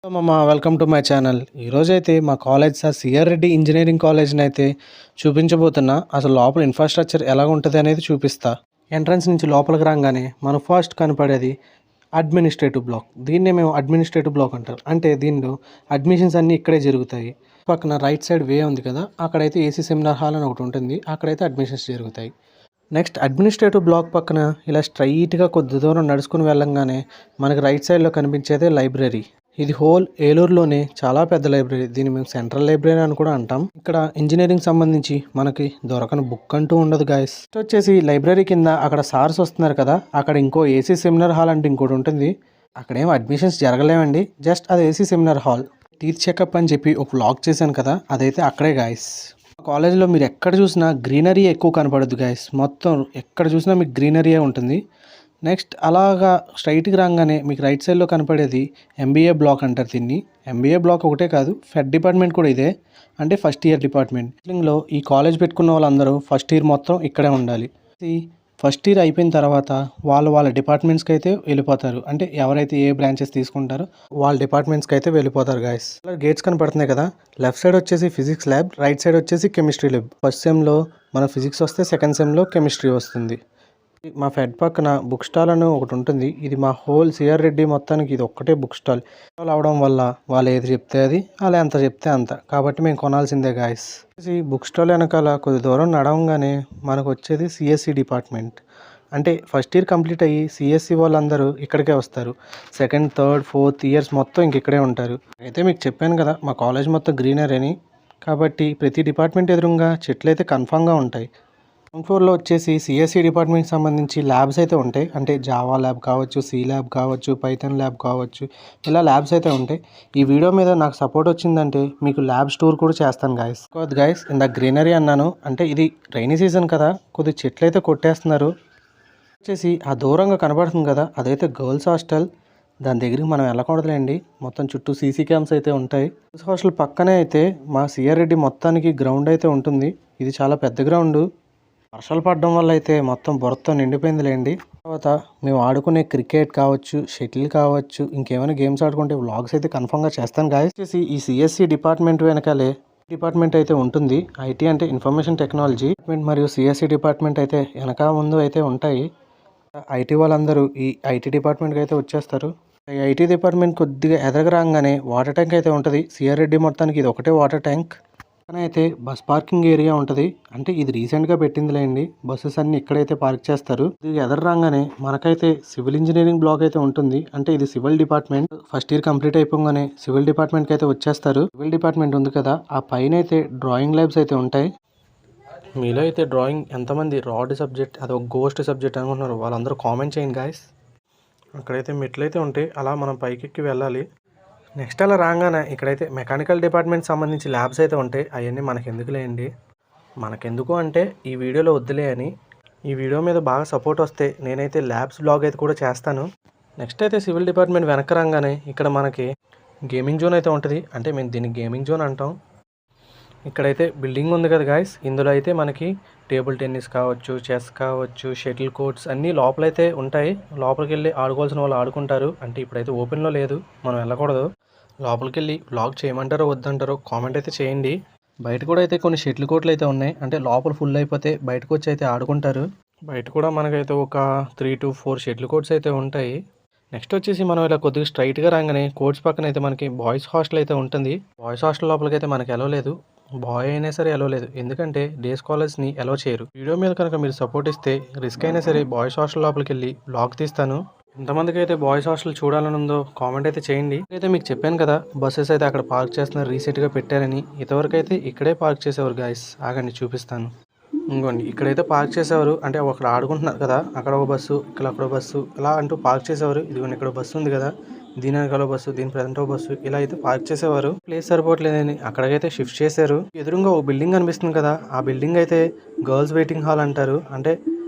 Welcome to my channel. ఈరోజైతే మా college CR Reddy engineering కాలేజ్ని అయితే చూపించబోతున్నా. అసలు లోపల ఇన్ఫ్రాస్ట్రక్చర్ ఎలా ఉంటుంది అనేది చూపిస్తా. ఎంట్రన్స్ నుంచి లోపలికి రాగానే మనం ఫస్ట్ కనపడేది అడ్మినిస్ట్రేటివ్ బ్లాక్. దీన్నే మేము అడ్మినిస్ట్రేటివ్ బ్లాక్ అంటారు. అంటే దీనిలో అడ్మిషన్స్ అన్నీ ఇక్కడే జరుగుతాయి. పక్కన రైట్ సైడ్ వే ఉంది కదా, అక్కడైతే ఏసీ సెమినార్ హాల్ అని ఒకటి ఉంటుంది. అక్కడైతే అడ్మిషన్స్ జరుగుతాయి. నెక్స్ట్ అడ్మినిస్ట్రేటివ్ బ్లాక్ పక్కన ఇలా స్ట్రైట్గా కొద్ది దూరం నడుచుకుని వెళ్ళంగానే మనకి రైట్ సైడ్లో కనిపించేదే లైబ్రరీ. ఇది హోల్ ఏలూరులోనే చాలా పెద్ద లైబ్రరీ. దీన్ని మేము సెంట్రల్ లైబ్రరీ అని కూడా అంటాం. ఇక్కడ ఇంజనీరింగ్ సంబంధించి మనకి దొరకని బుక్ అంటూ ఉండదు గాయస్. వచ్చేసి లైబ్రరీ కింద అక్కడ సార్స్ వస్తున్నారు కదా, అక్కడ ఇంకో ఏసీ సెమినార్ హాల్ అంటే ఇంకోటి ఉంటుంది. అక్కడేం అడ్మిషన్స్ జరగలేవండి, జస్ట్ అది AC seminar hall. Teeth checkup అని చెప్పి ఒక వ్లాగ్ చేశాను కదా, అదైతే అక్కడే గాయస్. కాలేజ్లో మీరు ఎక్కడ చూసినా గ్రీనరీ ఎక్కువ కనపడద్దు గాయస్. మొత్తం ఎక్కడ చూసినా మీకు గ్రీనరీయే ఉంటుంది. నెక్స్ట్ అలాగా స్ట్రైట్కి రాగానే మీకు రైట్ సైడ్లో కనపడేది ఎంబీఏ బ్లాక్ అంటారు దీన్ని. ఎంబీఏ బ్లాక్ ఒకటే కాదు, ఫెడ్ డిపార్ట్మెంట్ కూడా ఇదే, అంటే ఫస్ట్ ఇయర్ డిపార్ట్మెంట్. లో ఈ కాలేజ్ పెట్టుకున్న వాళ్ళందరూ ఫస్ట్ ఇయర్ మొత్తం ఇక్కడే ఉండాలి. ఫస్ట్ ఇయర్ అయిపోయిన తర్వాత వాళ్ళ డిపార్ట్మెంట్స్కి అయితే వెళ్ళిపోతారు. అంటే ఎవరైతే ఏ బ్రాంచెస్ తీసుకుంటారో వాళ్ళ డిపార్ట్మెంట్స్కి అయితే వెళ్ళిపోతారు గాయస్. గేట్స్ కనపడుతున్నాయి కదా, లెఫ్ట్ సైడ్ వచ్చేసి ఫిజిక్స్ ల్యాబ్, రైట్ సైడ్ వచ్చేసి కెమిస్ట్రీ ల్యాబ్. ఫస్ట్ సెమ్లో మన ఫిజిక్స్ వస్తే సెకండ్ సెమ్లో కెమిస్ట్రీ వస్తుంది. మా ఫెడ్ పక్కన బుక్ స్టాల్ అని ఒకటి ఉంటుంది. ఇది మా హోల్ సిఆర్ రెడ్డి మొత్తానికి ఇది ఒక్కటే బుక్ స్టాల్ అవడం వల్ల వాళ్ళు ఏది చెప్తే అది, వాళ్ళు ఎంత చెప్తే అంత, కాబట్టి మేము కొనాల్సిందే గాయస్. బుక్ స్టాల్ వెనకాల కొద్ది దూరం నడవంగానే మనకు వచ్చేది సిఎస్సి డిపార్ట్మెంట్. అంటే ఫస్ట్ ఇయర్ కంప్లీట్ అయ్యి సిఎస్సి వాళ్ళందరూ ఇక్కడికే వస్తారు. సెకండ్, థర్డ్, ఫోర్త్ ఇయర్స్ మొత్తం ఇక్కడే ఉంటారు. అయితే మీకు చెప్పాను కదా మా కాలేజ్ మొత్తం గ్రీనరీ అని, కాబట్టి ప్రతి డిపార్ట్మెంట్ ఎదురుగా చెట్లు అయితే కన్ఫామ్గా ఉంటాయి. గ్రౌండ్ ఫ్లోర్లో వచ్చేసి సిఎస్సి డిపార్ట్మెంట్కి సంబంధించి ల్యాబ్స్ అయితే ఉంటాయి. అంటే జావా ల్యాబ్ కావచ్చు, సి ల్యాబ్ కావచ్చు, పైథాన్ ల్యాబ్ కావచ్చు, ఇలా ల్యాబ్స్ అయితే ఉంటాయి. ఈ వీడియో మీద నాకు సపోర్ట్ వచ్చిందంటే మీకు ల్యాబ్స్ టూర్ కూడా చేస్తాను గాయస్. ఇంత గ్రీనరీ అన్నాను అంటే ఇది రైనీ సీజన్ కదా, కొద్ది చెట్లు అయితే కొట్టేస్తున్నారు. వచ్చేసి ఆ దూరంగా కనబడుతుంది కదా, అదైతే గర్ల్స్ హాస్టల్. దాని దగ్గరికి మనం వెళ్ళకూడదులేండి, మొత్తం చుట్టూ సీసీ క్యామ్స్ అయితే ఉంటాయి. గర్ల్స్ హాస్టల్ పక్కనే అయితే మా సిఆర్ రెడ్డి మొత్తానికి గ్రౌండ్ అయితే ఉంటుంది. ఇది చాలా పెద్ద గ్రౌండ్. వర్షాలు పడడం వల్ల అయితే మొత్తం బురదతో నిండిపోయిందిలేండి. తర్వాత మేము ఆడుకునే క్రికెట్ కావచ్చు, షటిల్ కావచ్చు, ఇంకేమైనా గేమ్స్ ఆడుకుంటే వ్లాగ్స్ అయితే కన్ఫర్మ్గా చేస్తాను గాయస్. వచ్చేసి ఈ సిఎస్సి డిపార్ట్మెంట్ వెనకాలే డిపార్ట్మెంట్ అయితే ఉంటుంది. ఐటీ అంటే ఇన్ఫర్మేషన్ టెక్నాలజీ డిపార్ట్మెంట్ మరియు సిఎస్సి డిపార్ట్మెంట్ అయితే వెనక ముందు అయితే ఉంటాయి. ఐటీ వాళ్ళందరూ ఈ ఐటీ డిపార్ట్మెంట్కి అయితే వచ్చేస్తారు. ఈ ఐటీ డిపార్ట్మెంట్ కొద్దిగా ఎదగరాగానే వాటర్ ట్యాంక్ అయితే ఉంటుంది. సిఆర్ రెడ్డి మొత్తానికి ఇది ఒకటే వాటర్ ట్యాంక్. అయితే బస్ పార్కింగ్ ఏరియా ఉంటుంది. అంటే ఇది రీసెంట్గా పెట్టిందిలేండి. బస్సెస్ అన్ని ఇక్కడైతే పార్క్ చేస్తారు. ఇది ఎదరరాగానే మనకైతే సివిల్ ఇంజనీరింగ్ బ్లాక్ అయితే ఉంటుంది. అంటే ఇది civil department. First year complete అయిపోగానే సివిల్ డిపార్ట్మెంట్కి అయితే వచ్చేస్తారు. సివిల్ డిపార్ట్మెంట్ ఉంది కదా, ఆ పైన అయితే డ్రాయింగ్ ల్యాబ్స్ అయితే ఉంటాయి. మీలో అయితే డ్రాయింగ్ ఎంతమంది రాడ్ సబ్జెక్ట్ అది ఒక గోస్ట్ సబ్జెక్ట్ అనుకుంటున్నారు, వాళ్ళందరూ కామెంట్ చేయండి గాయస్. అక్కడైతే మెట్లు అయితే ఉంటాయి, అలా మనం పైకెక్కి వెళ్ళాలి. నెక్స్ట్ అలా రాగానే ఇక్కడైతే మెకానికల్ డిపార్ట్మెంట్ సంబంధించి ల్యాబ్స్ అయితే ఉంటాయి. అవన్నీ మనకెందుకులేండి, మనకెందుకు అంటే ఈ వీడియోలో వద్దులే అని. ఈ వీడియో మీద బాగా సపోర్ట్ వస్తే నేనైతే ల్యాబ్స్ బ్లాగ్ అయితే కూడా చేస్తాను. నెక్స్ట్ అయితే సివిల్ డిపార్ట్మెంట్ వెనక రాగానే ఇక్కడ మనకి గేమింగ్ జోన్ అయితే ఉంటుంది. అంటే మేము దీన్ని గేమింగ్ జోన్ అంటాం. ఇక్కడైతే బిల్డింగ్ ఉంది కదా గాయస్, ఇందులో అయితే మనకి టేబుల్ టెన్నిస్ కావచ్చు, చెస్ కావచ్చు, షటిల్ కోర్ట్స్ అన్నీ లోపలైతే ఉంటాయి. లోపలికి వెళ్ళి ఆడుకోవాల్సిన వాళ్ళు ఆడుకుంటారు. అంటే ఇప్పుడైతే ఓపెన్లో లేదు, మనం వెళ్ళకూడదు. లోపలికి వెళ్ళి వ్లాగ్ చేయమంటారో వద్దంటారో కామెంట్ అయితే చేయండి. బయట కూడా అయితే కొన్ని షటిల్ కోర్ట్లు అయితే ఉన్నాయి. అంటే లోపల ఫుల్ అయిపోతే బయటకు వచ్చి అయితే ఆడుకుంటారు. బయట కూడా మనకైతే ఒక 3 to 4 షటిల్ కోర్ట్స్ అయితే ఉంటాయి. నెక్స్ట్ వచ్చేసి మనం ఇలా కొద్దిగా స్ట్రైట్గా రాగానే కోర్ట్స్ పక్కన అయితే మనకి బాయ్స్ హాస్టల్ అయితే ఉంటుంది. బాయ్స్ హాస్టల్ లోపలికి అయితే మనకి ఎలో లేదు, బాయ్ అయినా సరే ఎలో లేదు, ఎందుకంటే డే స్కాలర్స్ని ఎలో చేయరు. వీడియో మీద కనుక మీరు సపోర్ట్ ఇస్తే రిస్క్ అయినా సరే బాయ్స్ హాస్టల్ లోపలికి వెళ్ళి బ్లాగ్ తీస్తాను. ఎంతమందికి అయితే బాయ్స్ హాస్టల్ చూడాలని ఉందో కామెంట్ అయితే చేయండి. అయితే మీకు చెప్పాను కదా బస్సెస్ అయితే అక్కడ పార్క్ చేస్తున్నారు, రీసెంట్గా పెట్టారని. ఇంతవరకు అయితే ఇక్కడే పార్క్ చేసేవారు గాయస్. ఆగండి చూపిస్తాను. ఇంకోండి ఇక్కడైతే పార్క్ చేసేవారు. అంటే అక్కడ ఆడుకుంటున్నారు కదా, అక్కడ ఒక బస్సు, ఇక్కడ అక్కడ బస్సు, ఇలా అంటూ పార్క్ చేసేవారు. ఇదిగోండి ఇక్కడ బస్సు ఉంది కదా, దీని వెనకాల బస్సు, దీని ప్రజెంట్ బస్సు, ఇలా అయితే పార్క్ చేసేవారు. ప్లేస్ సరిపోవట్లేదని అక్కడికైతే షిఫ్ట్ చేశారు. ఎదురుగా ఒక బిల్డింగ్ కనిపిస్తుంది కదా, ఆ బిల్డింగ్ అయితే గర్ల్స్ వెయిటింగ్ హాల్ అంటారు. అంటే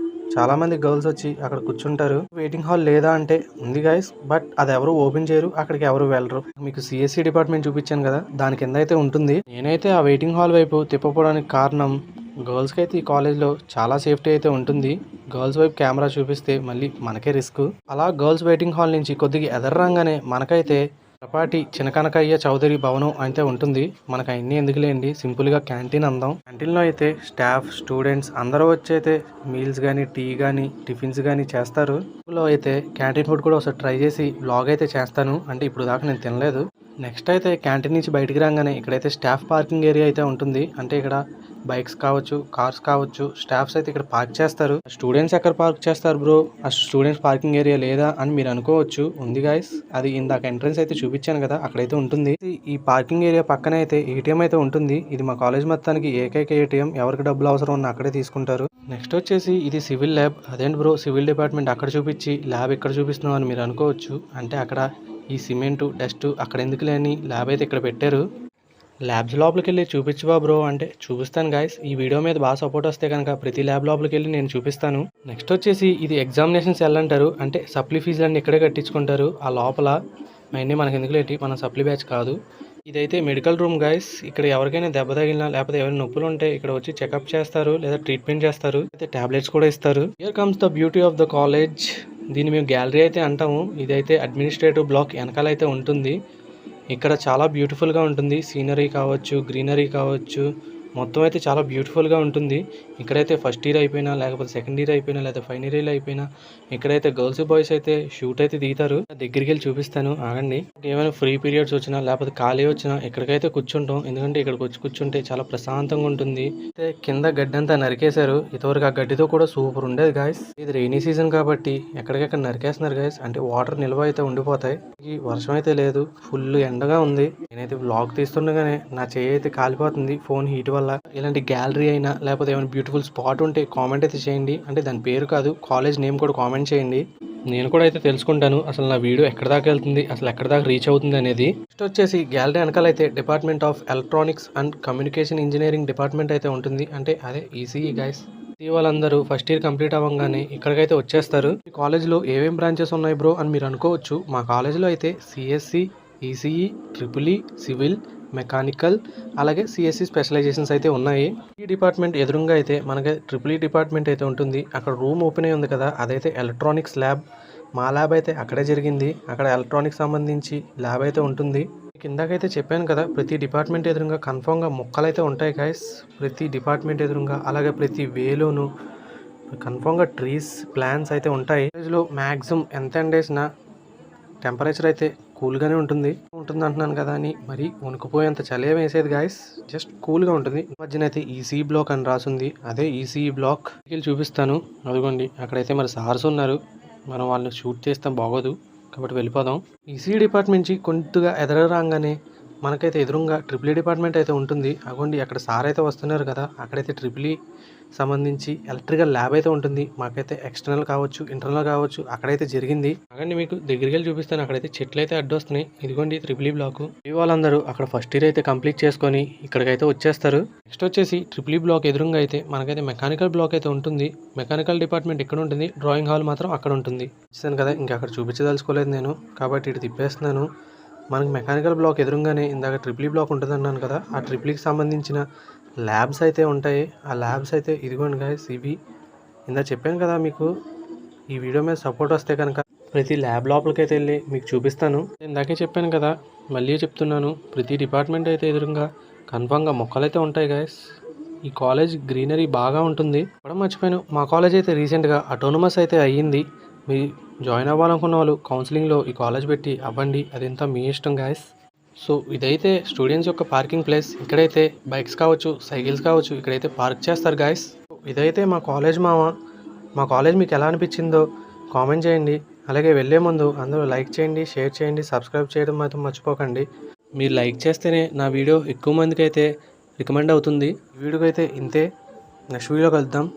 చాలా మంది గర్ల్స్ వచ్చి అక్కడ కూర్చుంటారు. వెయిటింగ్ హాల్ లేదా అంటే ఉంది గైస్, బట్ అది ఎవరు ఓపెన్ చేయరు, అక్కడికి ఎవరు వెళ్ళరు. మీకు సిఎస్సి డిపార్ట్మెంట్ చూపించాను కదా, దాని కింద అయితే ఉంటుంది. నేనైతే ఆ వెయిటింగ్ హాల్ వైపు తిప్పపోవడానికి కారణం గర్ల్స్కి అయితే ఈ కాలేజ్లో చాలా సేఫ్టీ అయితే ఉంటుంది. గర్ల్స్ వైపు కెమెరా చూపిస్తే మళ్ళీ మనకే రిస్క్. అలా గర్ల్స్ వెయిటింగ్ హాల్ నుంచి కొద్దిగా ఎదర్రంగానే మనకైతే చపాటి చినకనకయ్య చౌదరి భవనం అయితే ఉంటుంది. మనకు అన్నీ ఎందుకులేండి, సింపుల్గా క్యాంటీన్ అందాం. క్యాంటీన్లో అయితే స్టాఫ్ స్టూడెంట్స్ అందరూ వచ్చి అయితే మీల్స్ కానీ టీ కానీ టిఫిన్స్ కానీ చేస్తారు. లో అయితే క్యాంటీన్ ఫుడ్ కూడా ఒకసారి ట్రై చేసి వ్లాగ్ అయితే చేస్తాను. అంటే ఇప్పుడు దాకా నేను తినలేదు. నెక్స్ట్ అయితే క్యాంటీన్ నుంచి బయటికి రాగానే ఇక్కడైతే స్టాఫ్ పార్కింగ్ ఏరియా అయితే ఉంటుంది. అంటే ఇక్కడ బైక్స్ కావచ్చు, కార్స్ కావచ్చు, స్టాఫ్స్ అయితే ఇక్కడ పార్క్ చేస్తారు. స్టూడెంట్స్ ఎక్కడ పార్క్ చేస్తారు బ్రో, ఆ స్టూడెంట్స్ పార్కింగ్ ఏరియా లేదా అని మీరు అనుకోవచ్చు. ఉంది గాయస్, అది ఇందాక ఎంట్రన్స్ అయితే చూపించాను కదా, అక్కడైతే ఉంటుంది. ఈ పార్కింగ్ ఏరియా పక్కన అయితే ఏటీఎం అయితే ఉంటుంది. ఇది మా కాలేజ్ మొత్తానికి ఏకైక ఏటీఎం. ఎవరికి డబ్బులు అవసరం ఉన్నా అక్కడే తీసుకుంటారు. నెక్స్ట్ వచ్చేసి ఇది సివిల్ ల్యాబ్. అదేంటి బ్రో సివిల్ డిపార్ట్మెంట్ అక్కడ చూపించి ల్యాబ్ ఇక్కడ చూపిస్తున్నాం అని మీరు అనుకోవచ్చు. అంటే అక్కడ ఈ సిమెంటు డస్ట్ అక్కడ ఎందుకు లేని ల్యాబ్ అయితే ఇక్కడ పెట్టారు. ల్యాబ్స్ లోపలికి వెళ్ళి చూపించవా బ్రో అంటే చూపిస్తాను గాయస్. ఈ వీడియో మీద బాగా సపోర్ట్ వస్తే కనుక ప్రతి ల్యాబ్ లోపలికి వెళ్ళి నేను చూపిస్తాను. నెక్స్ట్ వచ్చేసి ఇది ఎగ్జామినేషన్ సెల్ అంటారు. అంటే సప్లీ ఫీజులన్నీ ఇక్కడే కట్టించుకుంటారు. ఆ లోపల అవన్నీ మనకి ఎందుకు లేటి, మన సప్లీ బ్యాచ్ కాదు. ఇదైతే మెడికల్ రూమ్ గాయస్. ఇక్కడ ఎవరికైనా దెబ్బ తగిలినా లేకపోతే ఎవరైనా నొప్పులు ఉంటే ఇక్కడ వచ్చి చెకప్ చేస్తారు లేదా ట్రీట్మెంట్ చేస్తారు. అయితే టాబ్లెట్స్ కూడా ఇస్తారు. Here comes the beauty of the college. దీన్ని మేము గ్యాలరీ అయితే అంటాము. ఇదైతే అడ్మినిస్ట్రేటివ్ బ్లాక్ వెనకాల అయితే ఉంటుంది. ఇక్కడ చాలా బ్యూటిఫుల్గా ఉంటుంది. సీనరీ కావచ్చు, గ్రీనరీ కావచ్చు, మొత్తం అయితే చాలా బ్యూటిఫుల్గా ఉంటుంది. ఇక్కడైతే ఫస్ట్ ఇయర్ అయిపోయినా లేకపోతే సెకండ్ ఇయర్ అయిపోయినా లేదా ఫైనల్ ఇయర్ అయిపోయినా ఇక్కడైతే గర్ల్స్ బాయ్స్ అయితే షూట్ అయితే దిగుతారు. దగ్గరికి వెళ్ళి చూపిస్తాను ఆగండి. ఏమైనా ఫ్రీ పీరియడ్స్ వచ్చినా లేకపోతే ఖాళీ వచ్చినా ఇక్కడికైతే కూర్చుంటాం. ఎందుకంటే ఇక్కడికి వచ్చి కూర్చుంటే చాలా ప్రశాంతంగా ఉంటుంది. అయితే కింద గడ్డి అంతా నరికేశారు. ఇంతవరకు ఆ గడ్డితో కూడా సూపర్ ఉండేది గాయస్. ఇది రైనీ సీజన్ కాబట్టి ఎక్కడికెక్కడ నరికేస్తున్నారు గాయస్. అంటే వాటర్ నిల్వ అయితే ఉండిపోతాయి. ఈ వర్షం అయితే లేదు, ఫుల్ ఎండగా ఉంది. నేనైతే వ్లాగ్ తీస్తుండగానే నా చేయి అయితే కాలిపోతుంది ఫోన్ హీట్ వల్ల. ఇలాంటి గ్యాలరీ అయినా లేకపోతే ఏమైనా బ్యూటిఫుల్ స్పాట్ ఉంటే కామెంట్ అయితే చేయండి. అంటే దాని పేరు కాదు, కాలేజ్ నేమ్ కూడా కామెంట్ చేయండి. నేను కూడా అయితే తెలుసుకుంటాను అసలు నా వీడియో ఎక్కడ దాకా వెళ్తుంది, అసలు ఎక్కడ దాకా రీచ్ అవుతుంది అనేది. నెక్స్ట్ వచ్చేసి గ్యాలరీ వెనకాలైతే department of electronics and communication engineering department అయితే ఉంటుంది. అంటే అదే ఈసీఈ గైస్. వాళ్ళందరూ ఫస్ట్ ఇయర్ కంప్లీట్ అవ్వగానే ఇక్కడికైతే వచ్చేస్తారు. ఈ కాలేజ్లో ఏమేం బ్రాంచెస్ ఉన్నాయి బ్రో అని మీరు అనుకోవచ్చు. మా కాలేజ్లో అయితే CSE, ECE, triple civil, mechanical అలాగే సిఎస్సి స్పెషలైజేషన్స్ అయితే ఉన్నాయి. ఈ డిపార్ట్మెంట్ ఎదురుగా అయితే మనకి ట్రిపుల్ డిపార్ట్మెంట్ అయితే ఉంటుంది. అక్కడ రూమ్ ఓపెన్ అయి ఉంది కదా, అదైతే ఎలక్ట్రానిక్స్ ల్యాబ్. మా ల్యాబ్ అయితే అక్కడే జరిగింది. అక్కడ ఎలక్ట్రానిక్స్ సంబంధించి ల్యాబ్ అయితే ఉంటుంది. కిందకైతే చెప్పాను కదా, ప్రతి డిపార్ట్మెంట్ ఎదురుగా కన్ఫామ్గా మొక్కలు అయితే ఉంటాయి గాయస్. ప్రతి డిపార్ట్మెంట్ ఎదురుగా అలాగే ప్రతి వేలోను కన్ఫామ్గా ట్రీస్, ప్లాంట్స్ అయితే ఉంటాయి. కాలేజ్లో మ్యాక్సిమం ఎంత ఎండ వేసినా టెంపరేచర్ అయితే కూల్గానే ఉంటుంది అంటున్నాను కదా అని మరి వణుకుపోయేంత చలి వేసేది గాయస్. జస్ట్ కూల్గా ఉంటుంది. మధ్యన అయితే ఈసీ బ్లాక్ అని రాసింది, అదే ఈసీఈ బ్లాక్. వెళ్ళి చూపిస్తాను. అదిగోండి అక్కడైతే మరి సార్స్ ఉన్నారు. మనం వాళ్ళని షూట్ చేస్తాం బాగోదు కాబట్టి వెళ్ళిపోదాం. ఈసీ డిపార్ట్మెంట్ నుంచి కొద్దిగా ఎదరరాగానే మనకైతే ఎదురుగా ట్రిపుల్ డిపార్ట్మెంట్ అయితే ఉంటుంది. అగోండి అక్కడ సార్ అయితే వస్తున్నారు కదా, అక్కడైతే ట్రిపుల్ సంబంధించి ఎలక్ట్రికల్ ల్యాబ్ అయితే ఉంటుంది. మాకైతే ఎక్స్టర్నల్ కావచ్చు, ఇంటర్నల్ కావచ్చు, అక్కడైతే జరిగింది. అక్కడి మీకు దగ్గరికి వెళ్ళి చూపిస్తాను. అక్కడైతే చెట్లు అయితే అడ్డొస్తున్నాయి. ఇదిగోండి ట్రిపుల్ బ్లాక్. వాళ్ళందరూ అక్కడ ఫస్ట్ ఇయర్ అయితే కంప్లీట్ చేసుకొని ఇక్కడికైతే వచ్చేస్తారు. నెక్స్ట్ వచ్చేసి ట్రిపుల్ బ్లాక్ ఎదురుగా అయితే మనకైతే మెకానికల్ బ్లాక్ అయితే ఉంటుంది. మెకానికల్ డిపార్ట్మెంట్ ఇక్కడ ఉంటుంది, డ్రాయింగ్ హాల్ మాత్రం అక్కడ ఉంటుంది. చూస్తాను కదా, ఇంకా అక్కడ చూపించదలుచుకోలేదు నేను కాబట్టి ఇటు తిప్పేస్తున్నాను. మనకి మెకానికల్ బ్లాక్ ఎదురుగానే ఇందాక ట్రిపుల్ బ్లాక్ ఉంటుంది అన్నాను కదా, ఆ ట్రిపుల్కి సంబంధించిన ల్యాబ్స్ అయితే ఉంటాయి. ఆ ల్యాబ్స్ అయితే ఇదిగోండి గాయస్. ఇవి ఇందా చెప్పాను కదా మీకు, ఈ వీడియో మీద సపోర్ట్ వస్తే కనుక ప్రతి ల్యాబ్ లోపలికి అయితే వెళ్ళి మీకు చూపిస్తాను. ఇందాకే చెప్పాను కదా, మళ్ళీ చెప్తున్నాను. ప్రతి డిపార్ట్మెంట్ అయితే ఎదురుగా కన్ఫామ్గా మొక్కలు అయితే ఉంటాయి గాయస్. ఈ కాలేజ్ గ్రీనరీ బాగా ఉంటుంది. కూడా మర్చిపోయాను, మా కాలేజ్ అయితే రీసెంట్గా అటోనమస్ అయితే అయ్యింది. మీ జాయిన్ అవ్వాలనుకున్న వాళ్ళు కౌన్సిలింగ్లో ఈ కాలేజ్ పెట్టి అవ్వండి. అదంతా మీ ఇష్టం గాయస్. సో ఇదైతే స్టూడెంట్స్ యొక్క పార్కింగ్ ప్లేస్. ఇక్కడైతే బైక్స్ కావచ్చు, సైకిల్స్ కావచ్చు, ఇక్కడైతే పార్క్ చేస్తారు గాయస్. ఇదైతే మా కాలేజ్ మా కాలేజ్ మీకు ఎలా అనిపించిందో కామెంట్ చేయండి. అలాగే వెళ్ళే ముందు అందరూ లైక్ చేయండి, షేర్ చేయండి, సబ్స్క్రైబ్ చేయడం మాత్రం మర్చిపోకండి. మీరు లైక్ చేస్తేనే నా వీడియో ఎక్కువ మందికి అయితే రికమెండ్ అవుతుంది. ఈ వీడియోకి అయితే ఇంతే. నెక్స్ట్ వీడియో కలుద్దాం.